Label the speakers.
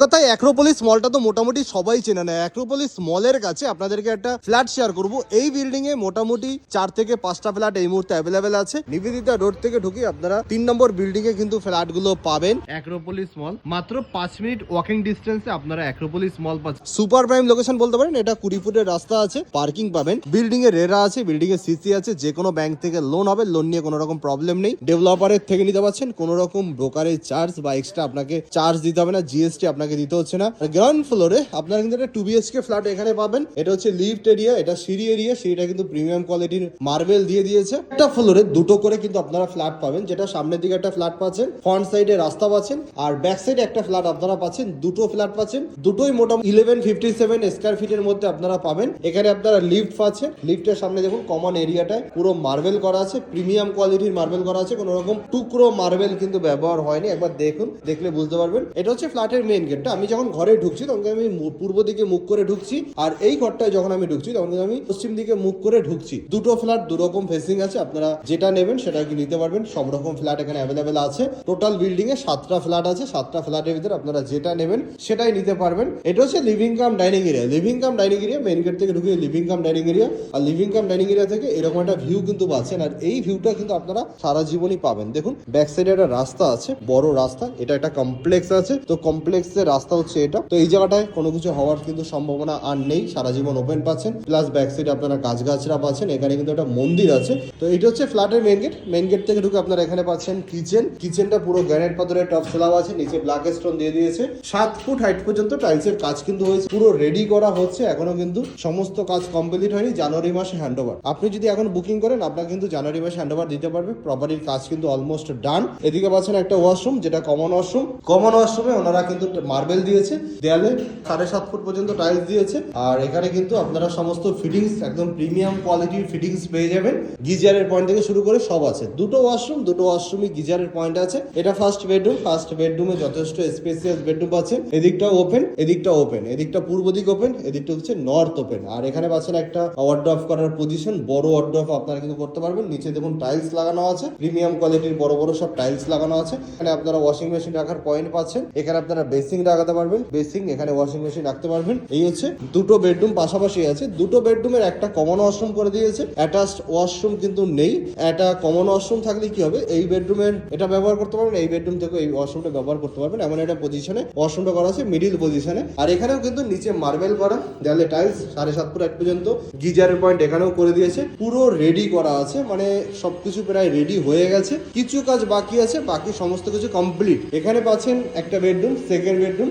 Speaker 1: কথায় অ্যাক্রোপলিস মলটা তো মোটামুটি সবাই চেনে নেয়। অ্যাক্রোপলিস মলের কাছে আপনাদেরকে একটা ফ্ল্যাট শেয়ার করব। এই বিল্ডিং এ মোটামুটি 4 থেকে 5টা ফ্ল্যাট এই মুহূর্তে অ্যাভেলেবেল আছে। নিবেদিতা রোড থেকে ঢুকে আপনারা 3 নম্বর বিল্ডিং এ কিন্তু ফ্ল্যাট গুলো পাবেন। অ্যাক্রোপলিস মল মাত্র 5 মিনিট ওয়াকিং ডিস্টেন্সে আপনারা অ্যাক্রোপলিস মল পাচ্ছেন। সুপার প্রাইম লোকেশন বলতে পারেন। এটা 20 ফুটের রাস্তা আছে, পার্কিং পাবেন, বিল্ডিং এ রেরা আছে, বিল্ডিং এ সিসি আছে, যে কোনো ব্যাংক থেকে লোন হবে, লোন নিয়ে কোনো রকম প্রবলেম নেই। ডেভেলপারের থেকে নিতে পারছেন, কোনো রকম ব্রোকারেজ চার্জ বা এক্সট্রা আপনাকে চার্জ দিতে হবে না, জিএসটি আপনাকে দিতে হচ্ছে না। গ্রাউন্ড ফ্লোরে আপনারা কিন্তু একটা 2 BHK ফ্ল্যাট এখানে পাবেন। এটা হচ্ছে লিফট এরিয়া, এটা সিঁড়ি এরিয়া, সিঁড়িটা কিন্তু প্রিমিয়াম কোয়ালিটির মার্বেল দিয়ে দিয়েছে। একটা ফ্লোরে দুটো করে কিন্তু আপনারা ফ্ল্যাট পাবেন, যেটা সামনের দিকে একটা ফ্ল্যাট পাচ্ছেন, ফ্রন্ট সাইডে রাস্তা পাচ্ছেন, আর ব্যাক সাইডে একটা ফ্ল্যাট আপনারা পাচ্ছেন। দুটো ফ্ল্যাট পাচ্ছেন, দুটোই মোটামুটি 1157 স্কয়ার ফিটের মধ্যে আপনারা পাবেন। এখানে আপনারা লিফট পাচ্ছেন, লিফটের সামনে দেখুন কমন এরিয়াটায় পুরো মার্বেল করা আছে, প্রিমিয়াম কোয়ালিটির মার্বেল করা আছে, কোনো রকম টুকরো মার্বেল কিন্তু ব্যবহার হয়নি। একবার দেখুন, দেখলে বুঝতে পারবেন। এটা হচ্ছে ফ্ল্যাটের মেইন গেটটা। আমি যখন ঘরে ঢুকছি তখন আমি পূর্ব দিকে মুখ করে ঢুকছি, আর এই ঘরটায় যখন আমি ঢুকছি তখন আমি পশ্চিম দিকে মুখ করে ঢুকছি। দুটো ফ্ল্যাট দু রকম ফেসিং আছে, আপনারা যেটা নেবেন সেটা কি নিতে পারবেন। সব রকম ফ্ল্যাট এখানে অ্যাভেলেবেল আছে। টোটাল বিল্ডিং এ 7টা ফ্ল্যাট আছে, 7টা ফ্ল্যাটের ভিতরে আপনারা যেটা নেবেন সেটাই নিতে পারবেন। এটা হচ্ছে living cum dining area. Living cum dining area main gate থেকে ঢুকে লিভিং কাম ডাইনিং এরিয়া, আর লিভিং কাম ডাইনিং এরিয়া থেকে এরকম একটা ভিউ কিন্তু পাচ্ছেন, আর এই ভিউটা কিন্তু আপনারা সারা জীবনই পাবেন। দেখুন ব্যাক সাইডে একটা রাস্তা আছে, বড় রাস্তা, এটা একটা কমপ্লেক্স আছে, তো কমপ্লেক্সের রাস্তা হচ্ছে এটা। তো এই জায়গাটায় কোনো কিছু হওয়ার কিন্তু সম্ভাবনা আর নেই, সারা জীবন ওপেন পাচ্ছেন। প্লাস ব্যাক সাইডে আপনারা গাছগাছরা পাচ্ছেন, এখানে কিন্তু একটা মন্দির আছে। তো এটা হচ্ছে ফ্ল্যাটের মেইন গেট। মেইন গেট থেকে ঢুকে আপনারা এখানে পাচ্ছেন কিচেন। কিচেনটা পুরো গ্রানাইট পাথরের টপ স্ল্যাব আছে, নিচে ব্ল্যাক স্টোন দিয়ে দিয়েছে। 7 ফুট হাইট পর্যন্ত টাইলসের কাজ কিন্তু হয়েছে, পুরো রেডি করা হচ্ছে, এখনো কিন্তু সমস্ত কাজ কমপ্লিট হয়নি। জানুয়ারি মাসে হ্যান্ডওভার। আপনি যদি এখন বুকিং করেন আপনাকে কিন্তু জানুয়ারি মাসে হ্যান্ডওভার দিতে পারবে। প্রপার্টির কাজ কিন্তু অলমোস্ট ডান। এদিকে পাচ্ছেন একটা ওয়াশরুম, যেটা কমন ওয়াশরুম। কমন ওয়াশরুমে ওনারা কিন্তু মার্বেল দিয়েছে, দেয়ালে 7.5 ফুট পর্যন্ত টাইলস দিয়েছে, আর এখানে কিন্তু আপনারা সমস্ত ফিটিংস একদম প্রিমিয়াম কোয়ালিটির ফিটিংস পেয়ে যাবেন। গিজারের পয়েন্ট থেকে শুরু করে সব আছে। দুটো ওয়াশরুম, দুটো ওয়াশরুমে গিজারের পয়েন্ট আছে। এটা ফার্স্ট বেডরুম। ফার্স্ট বেডরুমে যথেষ্ট স্পেসিয়াস বেডরুম আছে। এদিকটা ওপেন, এদিকটা ওপেন, এদিকটা পূর্ব দিক ওপেন, এদিকটা হচ্ছে নর্থ ওপেন। আর এখানে পাচ্ছেন একটা ওয়ার্ডরোব করার পজিশন, বড় ওয়ার্ডরোব আপনারা কিন্তু করতে পারবেন। নিচে দেখুন টাইলস লাগানো আছে, প্রিমিয়াম কোয়ালিটির বড় বড় সব টাইলস লাগানো আছে। এখানে আপনারা ওয়াশিং মেশিন রাখার পয়েন্ট পাচ্ছেন। এখানে আপনারা বেসিং লাগাতে পারবেন, বেসিং, এখানে ওয়াশিং মেশিন রাখতে পারবেন। এই হচ্ছে দুটো বেডরুম পাশাপাশি আছে। দুটো বেডরুমের একটা কমন ওয়াশরুম করে দিয়েছে, অ্যাটাচড ওয়াশরুম কিন্তু নেই। একটা কমন ওয়াশরুম থাকলে কি হবে, এই বেডরুমের এটা ব্যবহার করতে পারবেন, এই বেডরুম থেকে এই ওয়াশরুমটা ব্যবহার করতে পারবেন। এমন একটা পজিশনে ওয়াশরুমটা করা আছে, মিডিল পজিশনে। আর এখানেও কিন্তু নিচে মার্বেল করা, দেয়ালে টাইলস 7.5 ফুট হাইট পর্যন্ত। গিজারের পয়েন্ট এখানেও করে দিয়েছে, পুরো রেডি করা আছে, মানে সবকিছু প্রায় রেডি হয়ে গেছে। কিছু কাজ বাকি আছে, বাকি সমস্ত কিছু কমপ্লিট। এখানে পাচ্ছেন একটা বেডরুম, সেকেন্ড বেডরুম।